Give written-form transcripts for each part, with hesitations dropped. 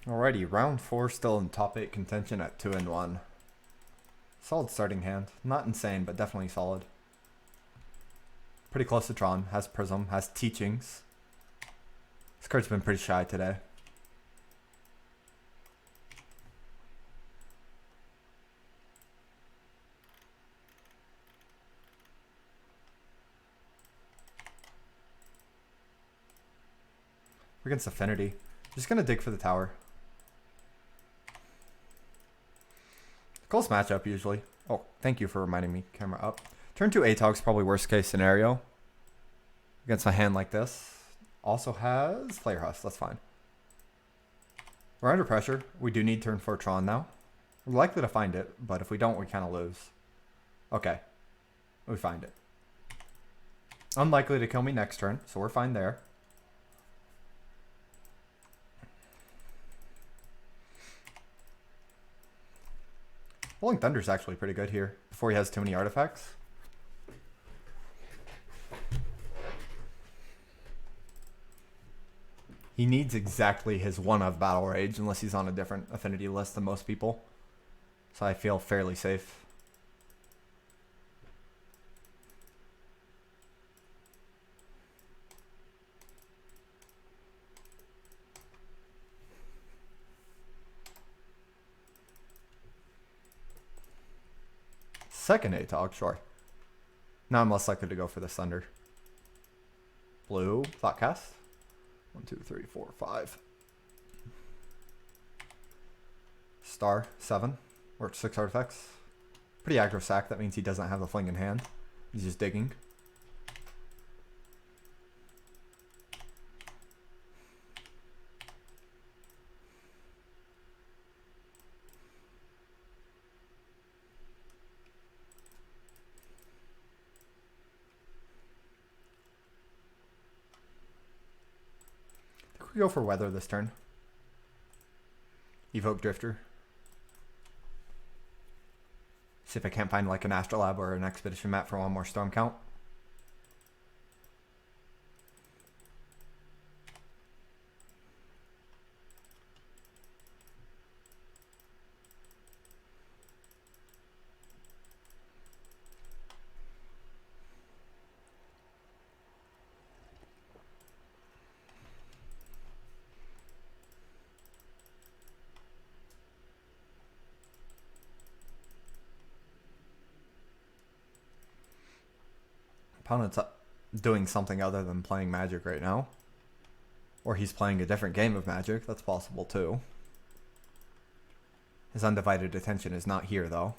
Alrighty, round 4 still in top 8 contention at 2-1. Solid starting hand. Not insane, but definitely solid. Pretty close to Tron. Has Prism. Has Teachings. This card's been pretty shy today. We're against Affinity. Just gonna dig for the tower. Close matchup usually. Oh, thank you for reminding me. Camera up. Turn 2 ATOG's probably worst case scenario. Against a hand like this. Also has Flare Husk. That's fine. We're under pressure. We do need turn 4 Tron now. We're likely to find it, but if we don't, we kind of lose. Okay. We find it. Unlikely to kill me next turn, so we're fine there. Rolling Thunder's actually pretty good here, before he has too many artifacts. He needs exactly his 1 of Battle Rage, unless he's on a different affinity list than most people. So I feel fairly safe. Second ATOG, sure. Now I'm less likely to go for the Thunder. Blue, Thoughtcast. 1, 2, 3, 4, 5. Star, 7. Or 6 artifacts. Pretty aggro sack, that means he doesn't have the fling in hand. He's just digging. We go for Weather this turn. Evoke Drifter. See if I can't find like an Astrolabe or an Expedition map for 1 more storm count. Opponent's doing something other than playing Magic right now. Or he's playing a different game of Magic. That's possible too. His undivided attention is not here though.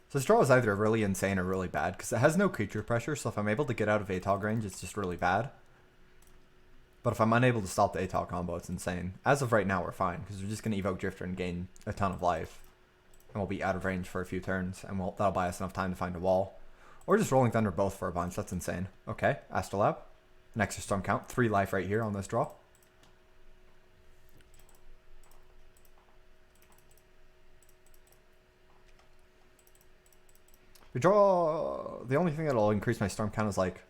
So this draw is either really insane or really bad, because it has no creature pressure, so if I'm able to get out of ATOG range, it's just really bad. But if I'm unable to stop the ATOG combo, it's insane. As of right now, we're fine, because we're just going to Evoke Drifter and gain a ton of life. And we'll be out of range for a few turns, and that'll buy us enough time to find a wall. Or just Rolling Thunder both for a bunch. That's insane. Okay, Astrolabe. An extra storm count. 3 life right here on this draw. We draw... The only thing that'll increase my storm count is like...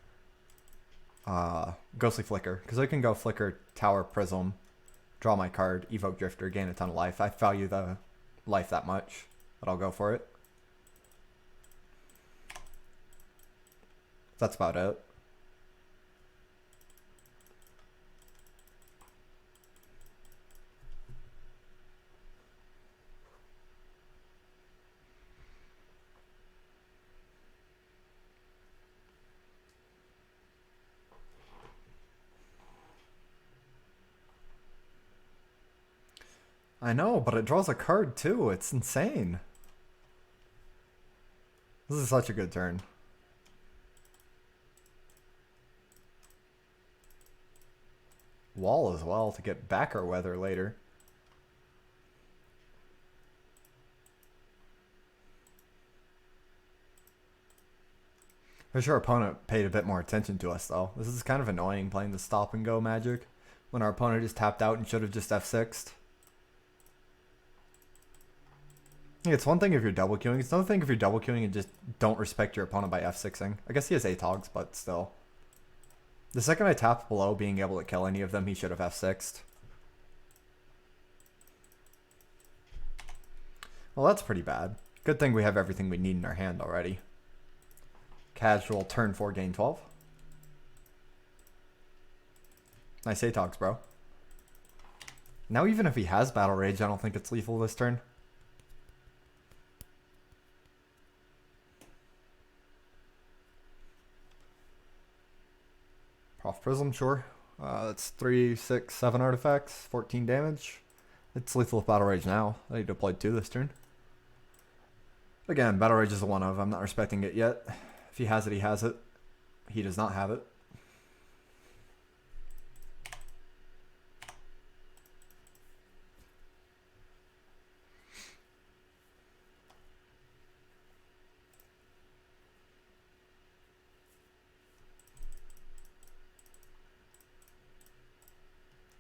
Ghostly Flicker. Because I can go Flicker, Tower, Prism, draw my card, Evoke Drifter, gain a ton of life. I value the life that much that I'll go for it. That's about it. I know, but it draws a card too. It's insane. This is such a good turn. Wall as well to get back our Weather later. I'm sure our opponent paid a bit more attention to us though. This is kind of annoying playing the stop and go Magic when our opponent is tapped out and should have just F6'd. It's one thing if you're double queuing. It's another thing if you're double queuing and just don't respect your opponent by F6ing. I guess he has ATOGs, but still. The second I tapped below being able to kill any of them, he should have F6'd. Well, that's pretty bad. Good thing we have everything we need in our hand already. Casual turn 4, gain 12. Nice ATOGs, bro. Now even if he has Battle Rage, I don't think it's lethal this turn. Prof Prism, sure. That's 3, 6, 7 artifacts, 14 damage. It's lethal with Battle Rage now. I need to play 2 this turn. Again, Battle Rage is a one of. I'm not respecting it yet. If he has it, he has it. He does not have it.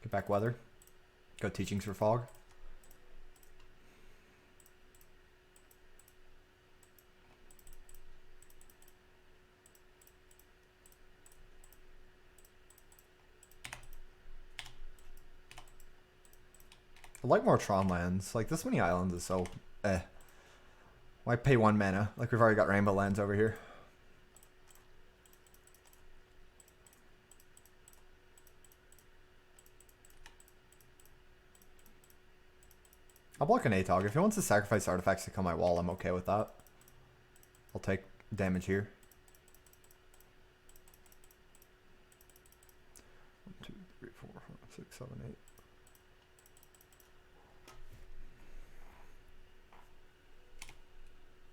Get back Weather. Go Teachings for Fog. I like more Tron lands. Like, this many islands is so eh. Why pay 1 mana? Like, we've already got Rainbow lands over here. I'll block an ATOG. If he wants to sacrifice artifacts to kill my wall, I'm okay with that. I'll take damage here. 1, 2, 3, 4, 5, 6, 7, 8.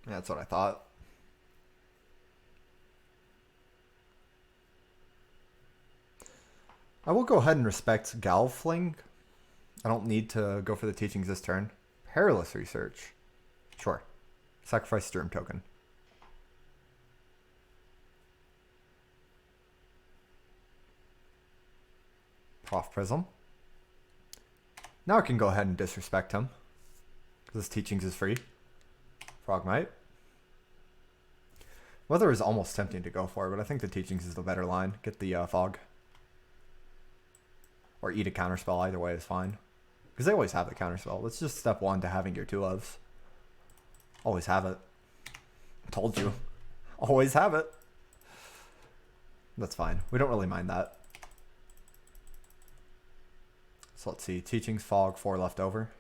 Yeah, that's what I thought. I will go ahead and respect Galfling. I don't need to go for the Teachings this turn. Perilous Research. Sure. Sacrifice Sturm token. Prof Prism. Now I can go ahead and disrespect him, because his Teachings is free. Frogmite. Weather is almost tempting to go for, but I think the Teachings is the better line. Get the Fog. Or eat a counterspell, either way is fine. Because they always have the counterspell. It's just step 1 to having your 2 ofs. Always have it. Told you. Always have it. That's fine. We don't really mind that. So let's see. Teachings, Fog, 4 left over.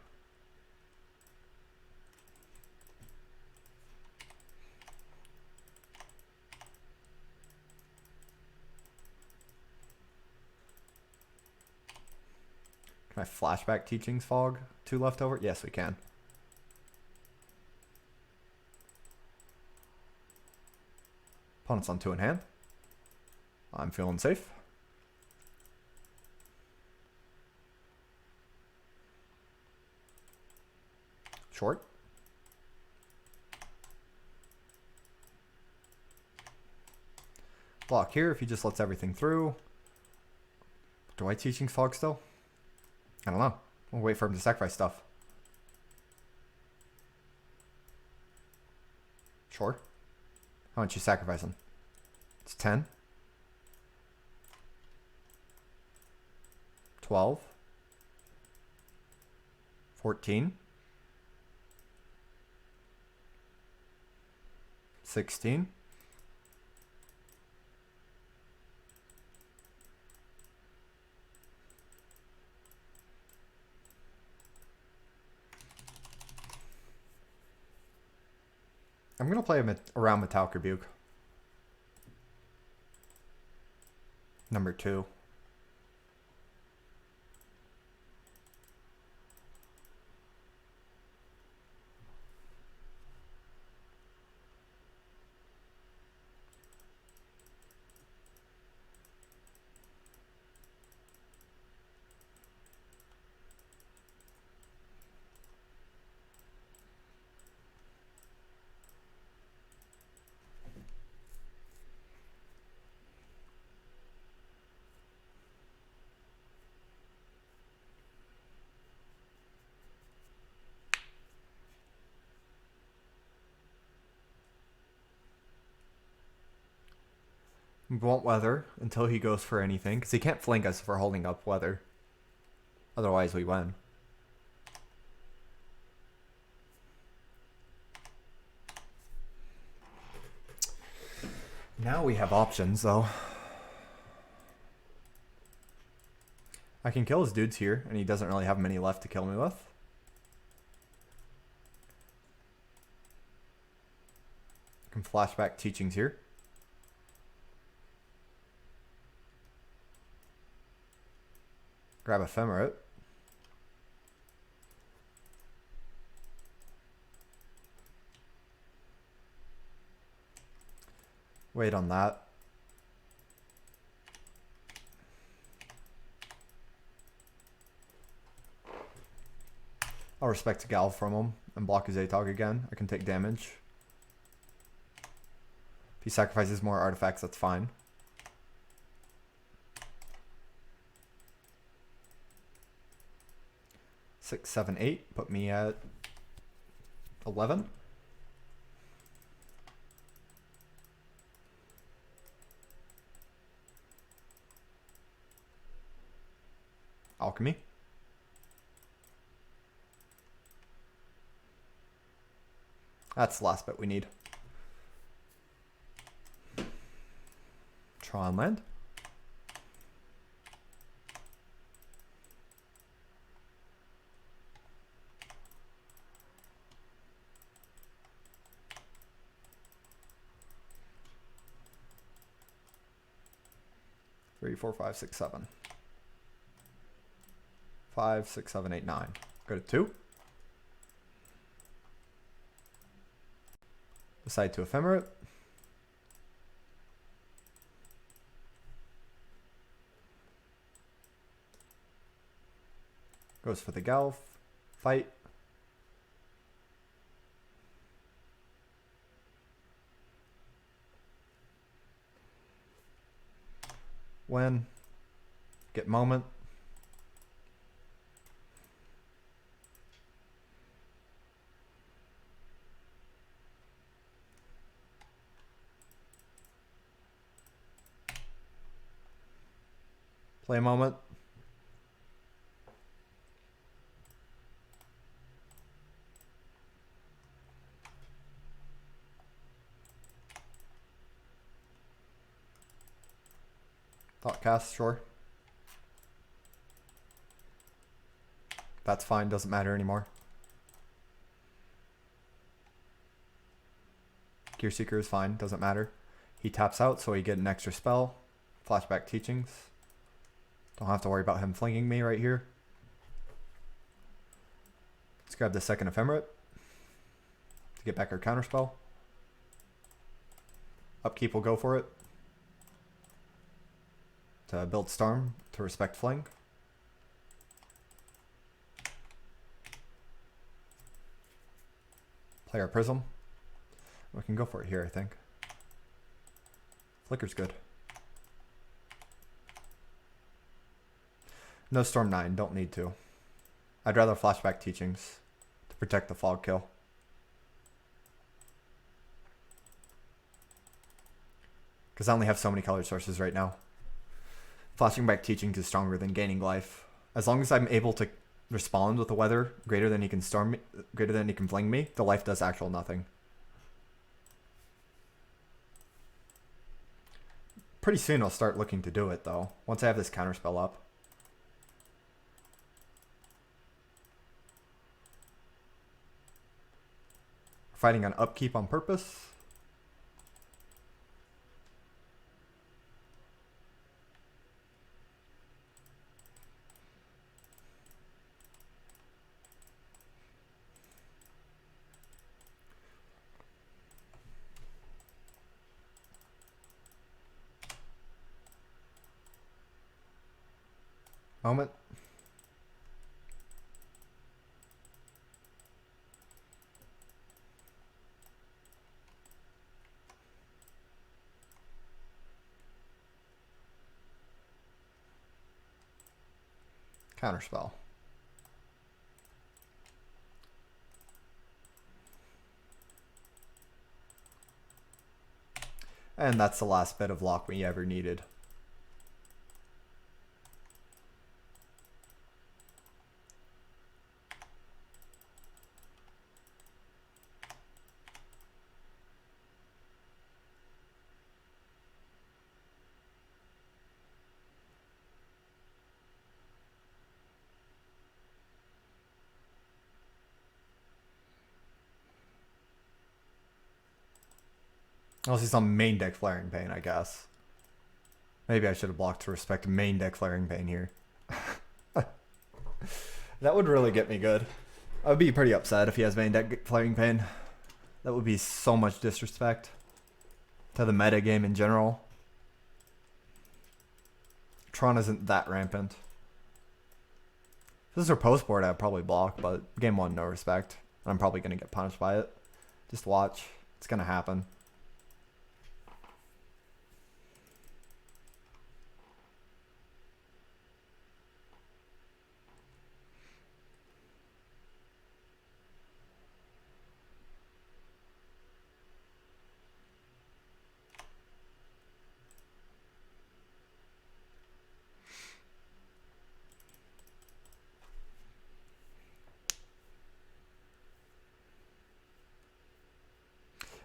Can I flashback Teachings, Fog? 2 left over? Yes, we can. Opponent's on 2 in hand. I'm feeling safe. Short. Block here if he just lets everything through. Do I Teachings Fog still? I don't know. We'll wait for him to sacrifice stuff. Sure. How much you sacrificing? It's 10. 12. 14. 16. I'm going to play around Metallic Rebuke. Number 2. We won't Weather until he goes for anything, because he can't flank us if we're holding up Weather. Otherwise we win. Now we have options, though. I can kill his dudes here, and he doesn't really have many left to kill me with. I can flashback teachings here. Grab Ephemerate. Wait on that. I'll respect Gal from him and block his ATOG again. I can take damage. If he sacrifices more artifacts, that's fine. Six, seven, eight. Put me at 11. Alchemy. That's the last bit we need. Tron land. Three, four, five, six, seven. 5, 6, 7, 8, 9. Go to 2. Decide to Ephemerate. Goes for the Galf. Fight. Win. Get moment. Play a moment. Thought cast, sure. That's fine, doesn't matter anymore. Gear Seeker is fine, doesn't matter. He taps out, so he get an extra spell. Flashback Teachings. Don't have to worry about him flinging me right here. Let's grab the second Ephemerate to get back our counterspell. Upkeep will go for it. To build Storm to respect Fling. Play our Prism. We can go for it here, I think. Flicker's good. No Storm 9, don't need to. I'd rather Flashback Teachings to protect the Fog kill. Because I only have so many color sources right now. Flashing back Teachings is stronger than gaining life. As long as I'm able to respond with the weather greater than he can storm me, greater than he can fling me, the life does actual nothing. Pretty soon I'll start looking to do it though, once I have this counterspell up. Fighting on upkeep on purpose. Moment. Counterspell. And that's the last bit of lock we ever needed. Unless he's on main deck Flaring Pain, I guess. Maybe I should have blocked to respect main deck Flaring Pain here. That would really get me good. I would be pretty upset if he has main deck Flaring Pain. That would be so much disrespect to the meta game in general. Tron isn't that rampant. If this is her post board, I'd probably block, but game one, no respect. I'm probably going to get punished by it. Just watch. It's going to happen.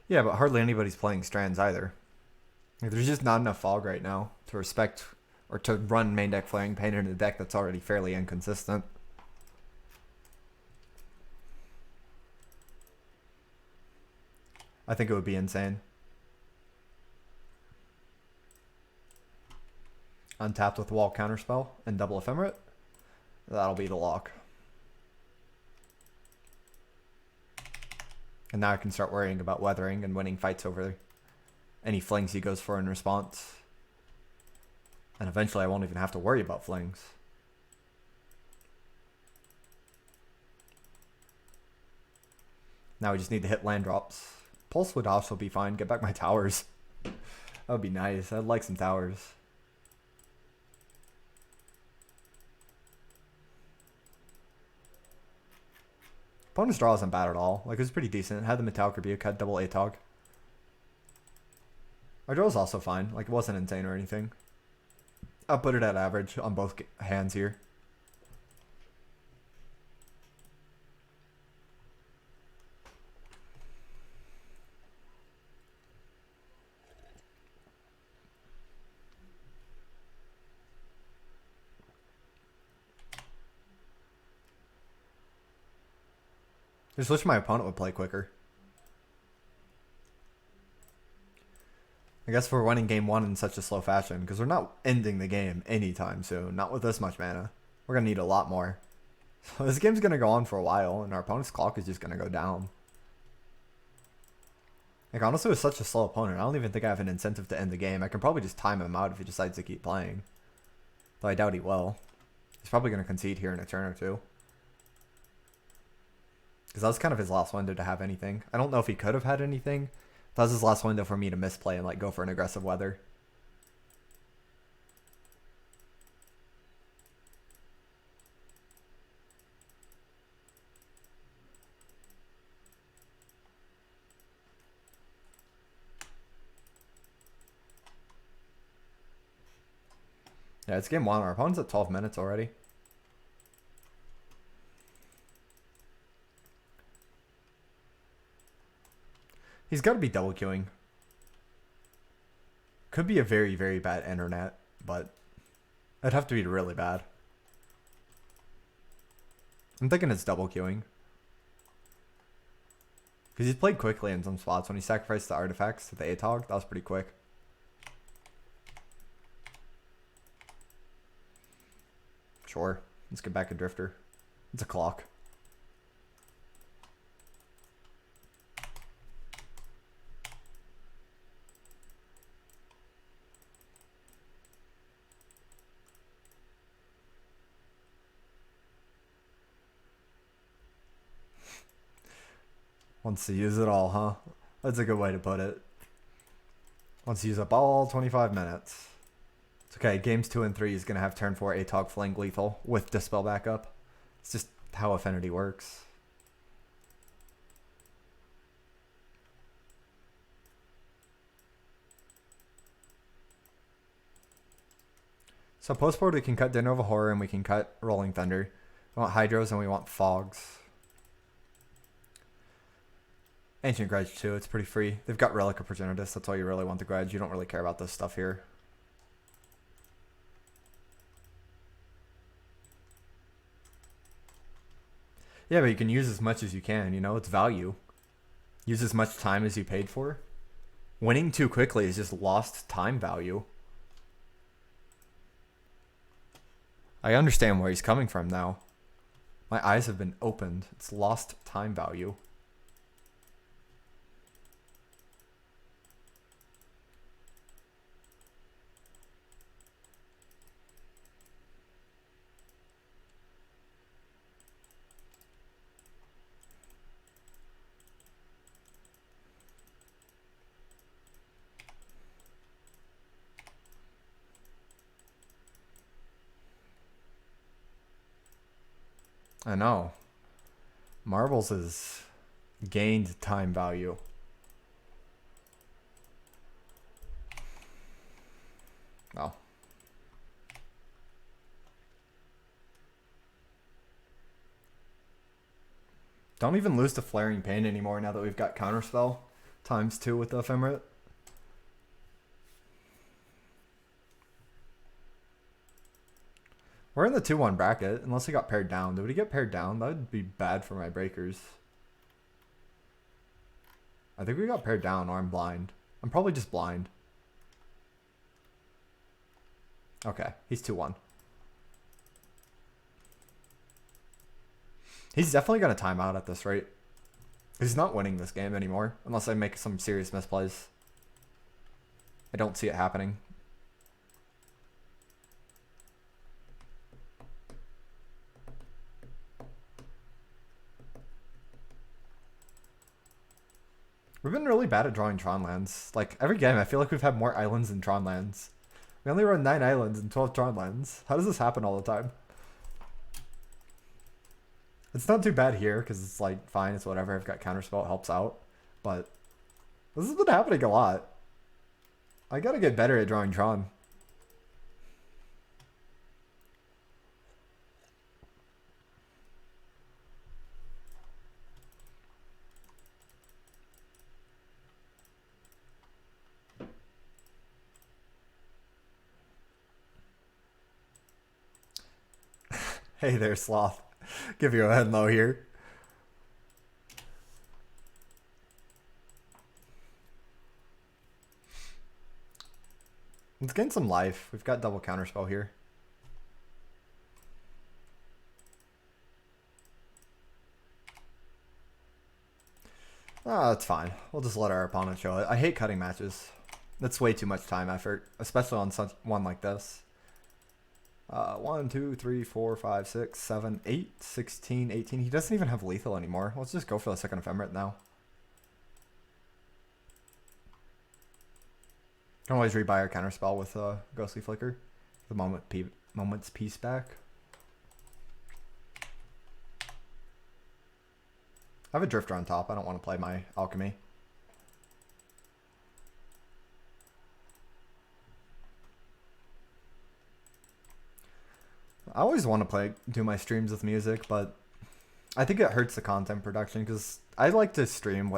Yeah, but hardly anybody's playing Strands either. Like, there's just not enough fog right now to respect or to run main deck Flaring Pain in a deck that's already fairly inconsistent. I think it would be insane. Untapped with Wall Counterspell and double Ephemerate. That'll be the lock. And now I can start worrying about weathering and winning fights over any flings he goes for in response. And eventually I won't even have to worry about flings. Now we just need to hit land drops. Pulse would also be fine. Get back my towers. That would be nice. I'd like some towers. Opponent's draw isn't bad at all. Like, it was pretty decent. Had the Metallic Rebuke, had double ATOG. Our draw was also fine. Like, it wasn't insane or anything. I'll put it at average on both hands here. I just wish my opponent would play quicker. I guess we're winning game one in such a slow fashion because we're not ending the game anytime soon. Not with this much mana. We're going to need a lot more. So this game's going to go on for a while and our opponent's clock is just going to go down. Like, honestly, with such a slow opponent, I don't even think I have an incentive to end the game. I can probably just time him out if he decides to keep playing. Though I doubt he will. He's probably going to concede here in a turn or two. Because that was kind of his last window to have anything. I don't know if he could have had anything. That was his last window for me to misplay and like go for an aggressive weather. Yeah, it's game one. Our opponent's at 12 minutes already. He's got to be double queuing. Could be a very, very bad internet, but it'd have to be really bad. I'm thinking it's double queuing. Because he's played quickly in some spots. When he sacrificed the artifacts to the ATOG, that was pretty quick. Sure. Let's get back a Drifter. It's a clock. Wants to use it all, huh? That's a good way to put it. Wants to use up all 25 minutes. It's okay. Games 2 and 3 is going to have turn 4 ATOG Fling lethal with Dispel backup. It's just how Affinity works. So post-board we can cut Dinner of a Horror and we can cut Rolling Thunder. We want Hydros and we want Fogs. Ancient Grudge too, it's pretty free. They've got Relic of Progenitus, that's all you really want the Grudge. You don't really care about this stuff here. Yeah, but you can use as much as you can, you know, it's value. Use as much time as you paid for. Winning too quickly is just lost time value. I understand where he's coming from now. My eyes have been opened. It's lost time value. I know. Marbles has gained time value. Oh. Don't even lose to Flaring Pain anymore now that we've got Counterspell ×2 with the Ephemerate. We're in the 2-1 bracket, unless he got paired down. Did he get paired down? That would be bad for my breakers. I think we got paired down, or I'm blind. I'm probably just blind. Okay, he's 2-1. He's definitely going to time out at this rate. He's not winning this game anymore, unless I make some serious misplays. I don't see it happening. We've been really bad at drawing Tron lands. Like, every game, I feel like we've had more islands than Tron lands. We only run 9 islands and 12 Tron lands. How does this happen all the time? It's not too bad here, because it's like, fine, it's whatever. I've got Counterspell, it helps out. But this has been happening a lot. I gotta get better at drawing Tron. Hey there, Sloth. Give you a head low here. Let's gain some life. We've got double Counterspell here. That's fine. We'll just let our opponent show it. I hate cutting matches. That's way too much time effort, especially on such one like this. 1, 2, 3, 4, 5, 6, 7, 8, 16, 18. He doesn't even have lethal anymore. Let's just go for the second ephemerate now. Can always rebuy our counterspell with Ghostly Flicker. The moment's peace back. I have a Drifter on top. I don't want to play my Alchemy. I always want to do my streams with music, but I think it hurts the content production because I like to stream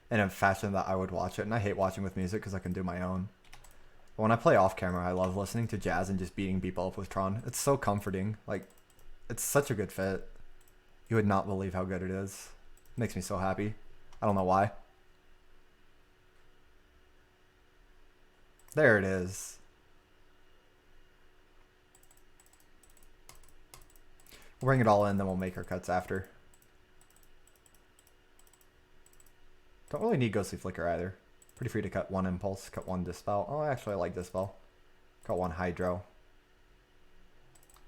in a fashion that I would watch it, and I hate watching with music because I can do my own. But when I play off camera, I love listening to jazz and just beating people up with Tron. It's so comforting. Like, it's such a good fit. You would not believe how good it is. It makes me so happy. I don't know why. There it is. We'll bring it all in, then we'll make our cuts after. Don't really need Ghostly Flicker either. Pretty free to cut one Impulse, cut one Dispel. Oh, actually I like Dispel. Cut one Hydro.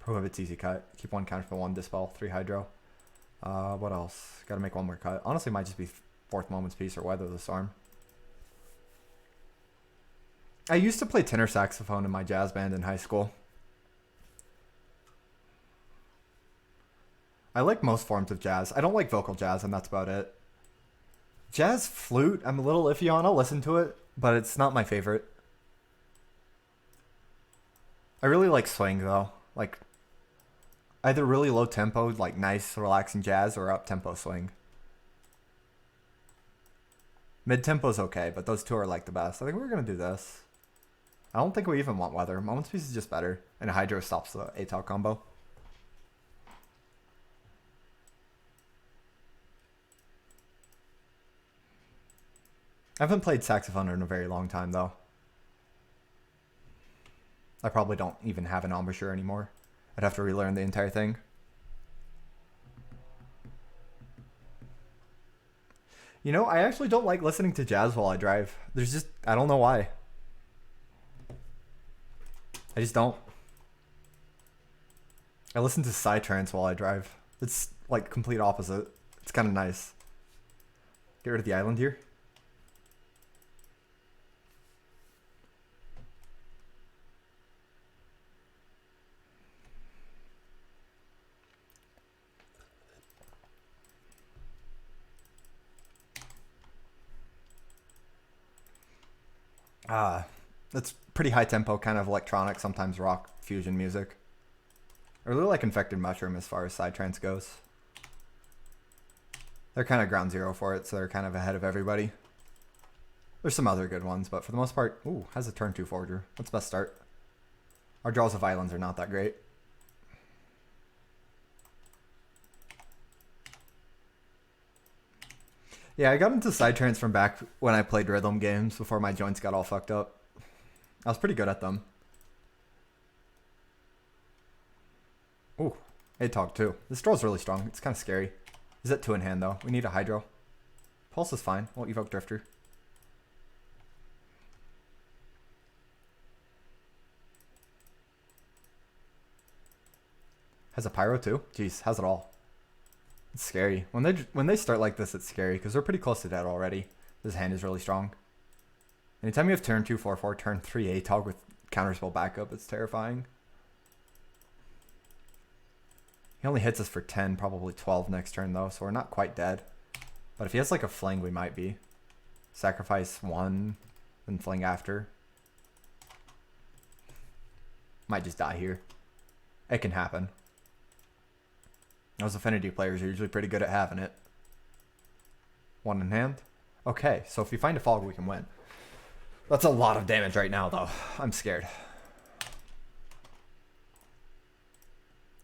Prohibit's easy cut. Keep one counter for one Dispel, 3 Hydro. What else? Gotta make one more cut. Honestly, it might just be Fourth Moment's Peace or Weather the Storm. I used to play tenor saxophone in my jazz band in high school. I like most forms of jazz. I don't like vocal jazz, and that's about it. Jazz flute, I'm a little iffy on. I'll listen to it, but it's not my favorite. I really like swing, though. Like, either really low tempo, like nice, relaxing jazz, or up tempo swing. Mid tempo's okay, but those two are like the best. I think we're gonna do this. I don't think we even want Weather. Moment's Peace is just better, and Hydro stops the ATOG combo. I haven't played saxophone in a very long time, though. I probably don't even have an embouchure anymore. I'd have to relearn the entire thing. You know, I actually don't like listening to jazz while I drive. There's just, I don't know why. I just don't. I listen to psytrance while I drive. It's like complete opposite. It's kind of nice. Get rid of the island here. That's pretty high tempo, kind of electronic, sometimes rock fusion music. I really like Infected Mushroom as far as psytrance goes. They're kind of ground zero for it, so they're kind of ahead of everybody. There's some other good ones, but for the most part, ooh, has a turn 2 forger. That's best start. Our draws of islands are not that great. Yeah, I got into psytrance from back when I played rhythm games before my joints got all fucked up. I was pretty good at them. Ooh, ATOG too. This draw's really strong. It's kind of scary. Is it 2 in hand though? We need a hydro. Pulse is fine. We'll evoke Drifter. Has a pyro too? Jeez, has it all. It's scary. When they start like this, it's scary because we're pretty close to dead already. This hand is really strong. Anytime you have turn 2, 4, 4, turn 3 ATOG with counterspell backup, it's terrifying. He only hits us for 10, probably 12 next turn though, so we're not quite dead. But if he has like a fling, we might be. Sacrifice 1, then fling after. Might just die here. It can happen. Those affinity players are usually pretty good at having it. 1 in hand. Okay, so if we find a fog, we can win. That's a lot of damage right now, though. I'm scared.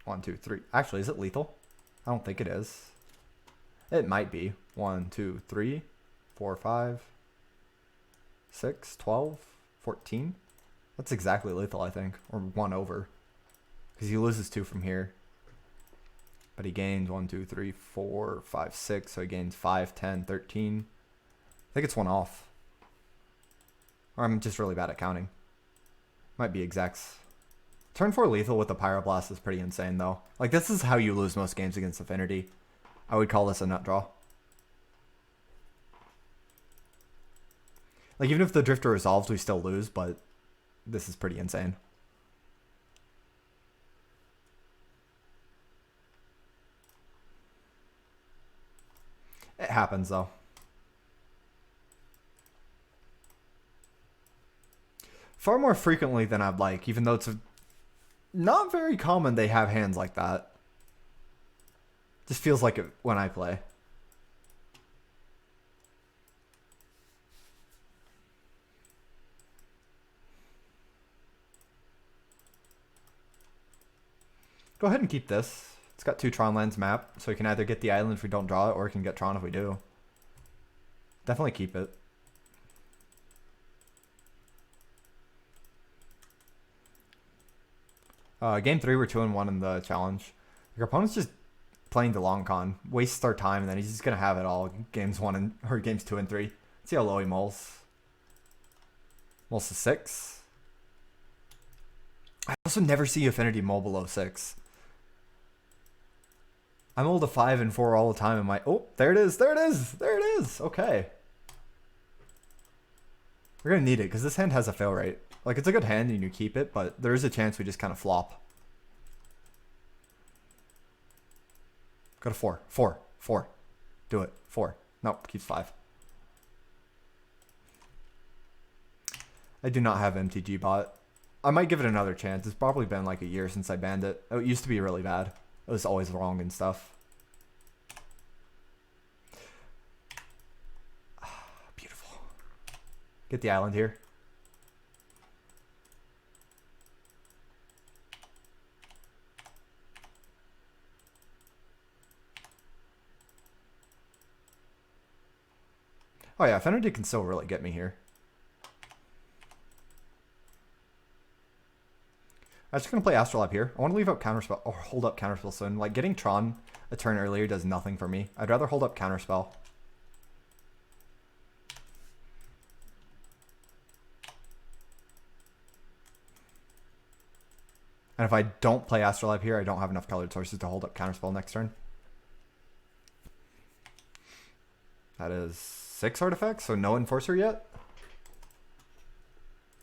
1, 2, 3. Actually, is it lethal? I don't think it is. It might be. 1, 2, 3, 4, 5, 6, 12, 14. That's exactly lethal, I think. Or 1 over. Because he loses 2 from here. But he gains 1, 2, 3, 4, 5, 6. So he gains 5, 10, 13. I think it's 1 off. Or I'm just really bad at counting. Might be execs. Turn 4 lethal with the Pyroblast is pretty insane though. Like this is how you lose most games against Affinity. I would call this a nut draw. Like even if the Drifter resolves, we still lose, but this is pretty insane. It happens though. Far more frequently than I'd like, even though it's not very common they have hands like that. Just feels like it when I play. Go ahead and keep this. It's got 2 Tron lands map, so we can either get the island if we don't draw it, or we can get Tron if we do. Definitely keep it. Game 3, we're 2-1 in the challenge. Your opponent's just playing the long con, wastes our time, and then he's just gonna have it all games 2 and 3. Let's see how low he mulls. Mulls to 6. I also never see Affinity mull below 6. I mull to 5 and 4 all the time in my... Oh, there it is, there it is, there it is. Okay. We're gonna need it, because this hand has a fail rate. Like, it's a good hand and you keep it, but there is a chance we just kind of flop. Go to 4. 4. 4. Do it. 4. Nope, keeps 5. I do not have MTG bot. I might give it another chance. It's probably been like a year since I banned it. It used to be really bad. It was always wrong and stuff. Beautiful. Get the island here. Oh yeah, Affinity can still really get me here. I'm just gonna play Astrolabe here. I want to leave up Counterspell or hold up Counterspell soon. Like getting Tron a turn earlier does nothing for me. I'd rather hold up Counterspell. And if I don't play Astrolabe here, I don't have enough colored sources to hold up Counterspell next turn. That is 6 artifacts, so no Enforcer yet.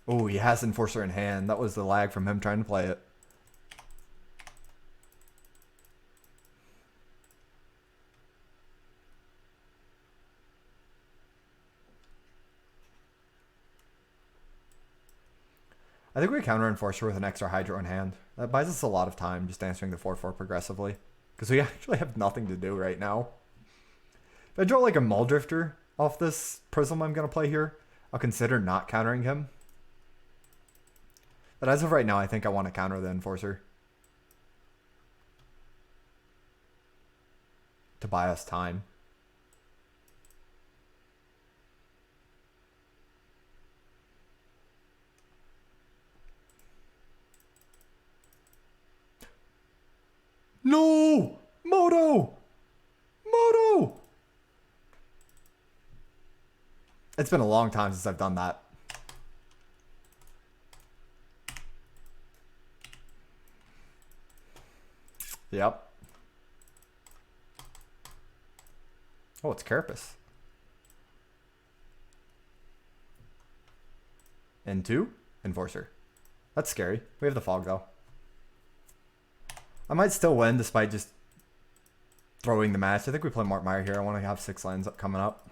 Oh, he has Enforcer in hand. That was the lag from him trying to play it. I think we counter Enforcer with an extra Hydro in hand. That buys us a lot of time just answering the 4-4 progressively. Because we actually have nothing to do right now. If I draw like a Muldrifter off this Prism I'm going to play here, I'll consider not countering him. But as of right now, I think I want to counter the Enforcer. To buy us time. No! Moto! Moto! It's been a long time since I've done that. Yep. Oh, it's Carapace. N2? Enforcer. That's scary. We have the fog though. I might still win despite just throwing the match. I think we play Mark Meyer here. I want to have 6 lands coming up.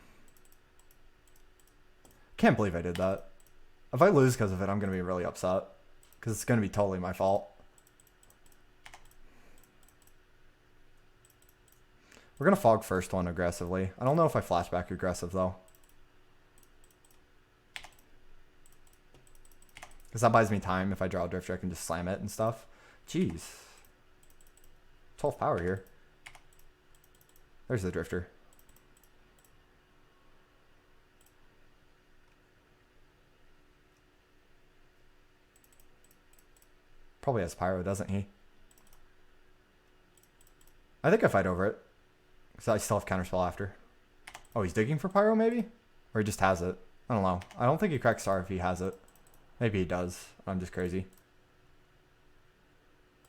Can't believe I did that. If I lose because of it, I'm going to be really upset. Because it's going to be totally my fault. We're going to fog first one aggressively. I don't know if I flashback aggressive though. Because that buys me time. If I draw a Drifter, I can just slam it and stuff. Jeez. 12 power here. There's the Drifter. Probably has Pyro, doesn't he? I think I fight over it. Because I still have Counterspell after. Oh, he's digging for Pyro maybe? Or he just has it. I don't know. I don't think he cracks Star if he has it. Maybe he does. I'm just crazy.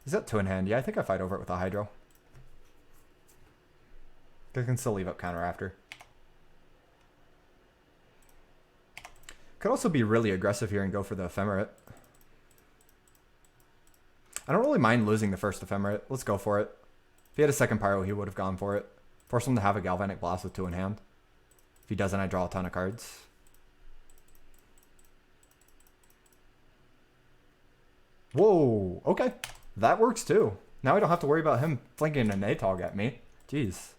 Is that 2 in hand? Yeah, I think I fight over it with a Hydro. I can still leave up counter after. Could also be really aggressive here and go for the Ephemerate. I don't really mind losing the first Ephemerate. Let's go for it. If he had a second Pyro, he would have gone for it. Force him to have a Galvanic Blast with 2 in hand. If he doesn't, I draw a ton of cards. Whoa, okay. That works too. Now I don't have to worry about him flanking an ATOG at me. Jeez.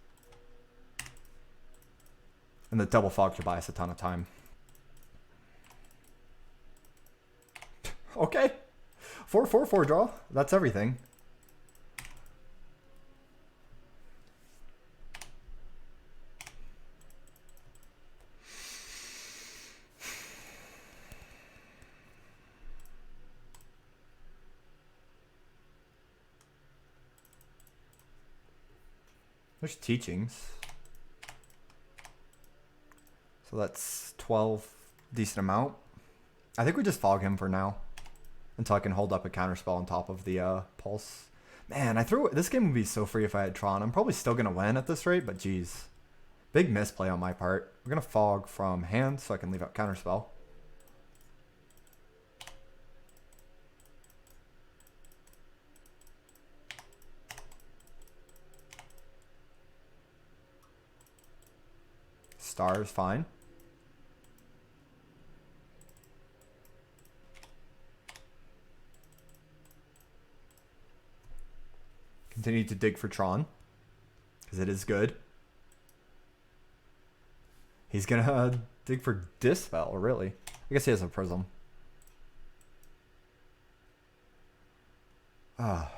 And the double fog should buy us a ton of time. Okay. 4/4/4 draw. That's everything. There's teachings. So that's 12, decent amount. I think we just fog him for now. Until I can hold up a counterspell on top of the pulse. Man, this game would be so free if I had Tron. I'm probably still going to win at this rate, but geez. Big misplay on my part. We're going to fog from hand so I can leave out counterspell. Star is fine. Continue to dig for Tron. Because it is good. He's going to dig for Dispel, really. I guess he has a Prism. I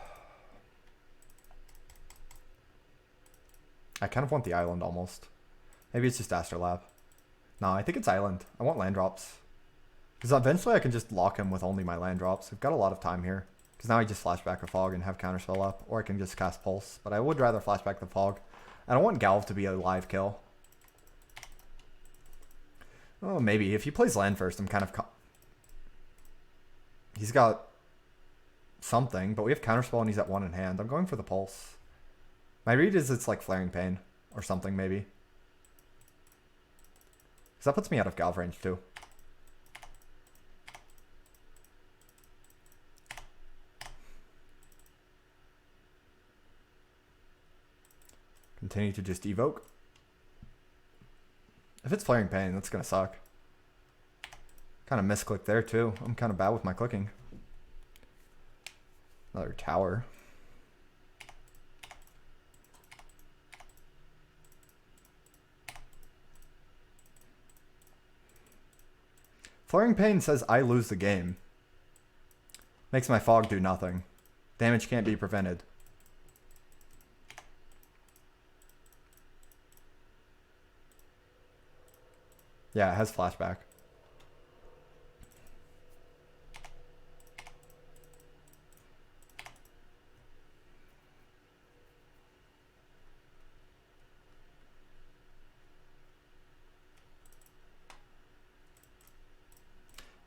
kind of want the island almost. Maybe it's just Astrolabe. No, I think it's island. I want land drops. Because eventually I can just lock him with only my land drops. I've got a lot of time here. Because now I just flashback a fog and have counterspell up. Or I can just cast pulse. But I would rather flashback the fog. I don't want Galv to be a live kill. Oh, maybe. If he plays land first, I'm kind of... He's got something, but we have counterspell and he's at 1 in hand. I'm going for the pulse. My read is it's like Flaring Pain or something, maybe. Because that puts me out of Galv range, too. Continue to just evoke. If it's Flaring Pain, that's going to suck. Kind of misclick there, too. I'm kind of bad with my clicking. Another tower. Flaring Pain says I lose the game. Makes my fog do nothing. Damage can't be prevented. Yeah, it has flashback.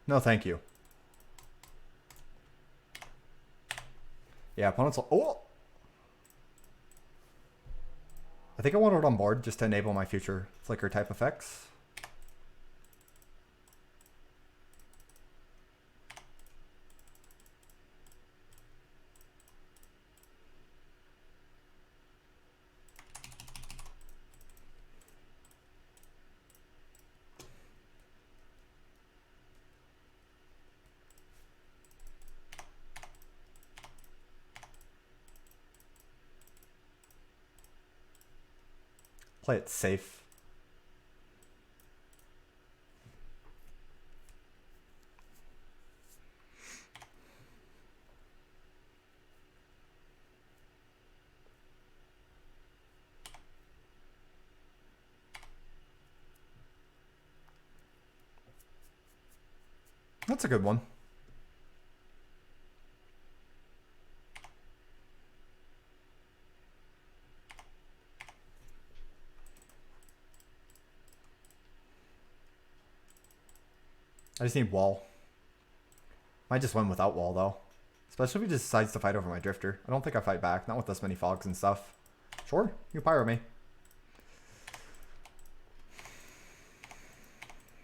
No, thank you. Yeah, opponents will... Oh! I think I want it on board just to enable my future flicker type effects. Play it safe. That's a good one. I just need wall. Might just win without wall, though. Especially if he just decides to fight over my drifter. I don't think I fight back. Not with this many fogs and stuff. Sure, you pyro me.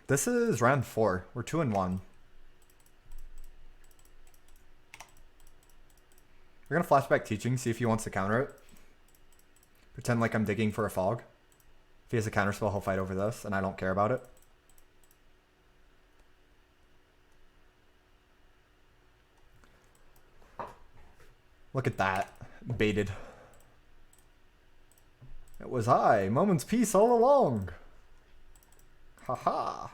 This is round 4. We're 2-1. We're going to flashback teaching, see if he wants to counter it. Pretend like I'm digging for a fog. If he has a counterspell, he'll fight over this, and I don't care about it. Look at that. Baited. It was I. Moment's peace all along. Haha.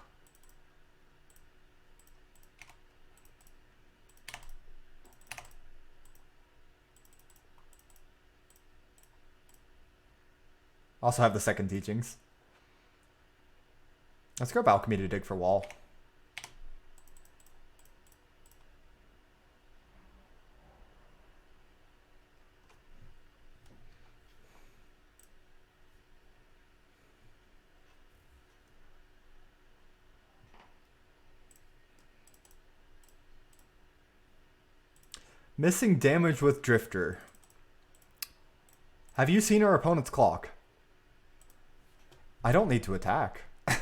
Also have the second teachings. Let's grab alchemy to dig for wall. Missing damage with Drifter. Have you seen our opponent's clock? I don't need to attack. I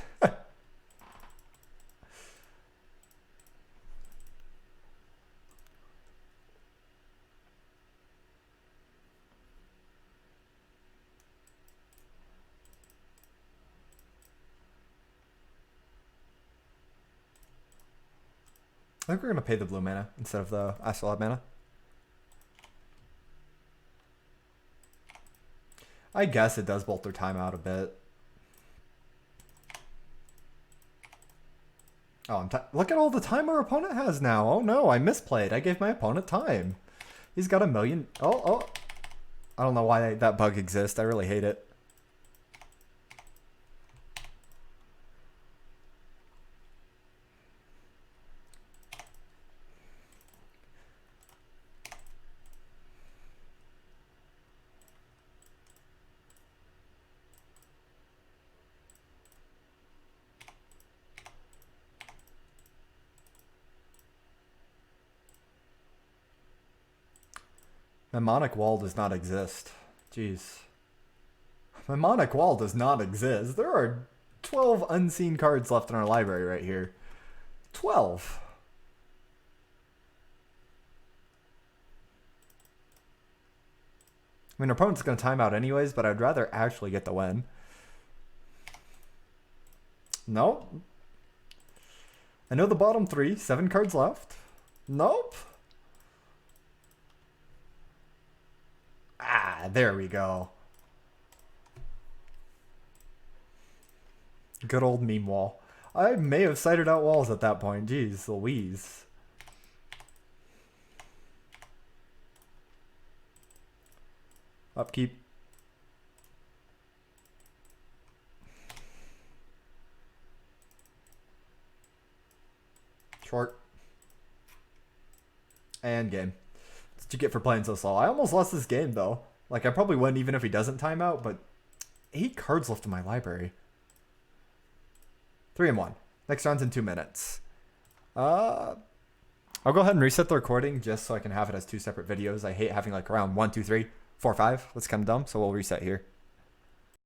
think we're going to pay the blue mana instead of the Astrolabe mana. I guess it does bolt their time out a bit. Oh, look at all the time our opponent has now. Oh no, I misplayed. I gave my opponent time. He's got a million. Oh. I don't know why that bug exists. I really hate it. Mnemonic wall does not exist. Jeez. Mnemonic wall does not exist. There are 12 unseen cards left in our library right here. 12. I mean, our opponent's going to time out anyways, but I'd rather actually get the win. Nope. I know the bottom 3. 7 cards left. Nope. Ah, there we go. Good old meme wall. I may have cited out walls at that point. Jeez Louise. Upkeep. Short. And game. That's what you get for playing so slow. I almost lost this game, though. Like, I probably win even if he doesn't time out, but 8 cards left in my library. 3-1. Next round's in 2 minutes. I'll go ahead and reset the recording just so I can have it as 2 separate videos. I hate having like around 1, 2, 3, 4, 5. That's kind of dumb, so we'll reset here.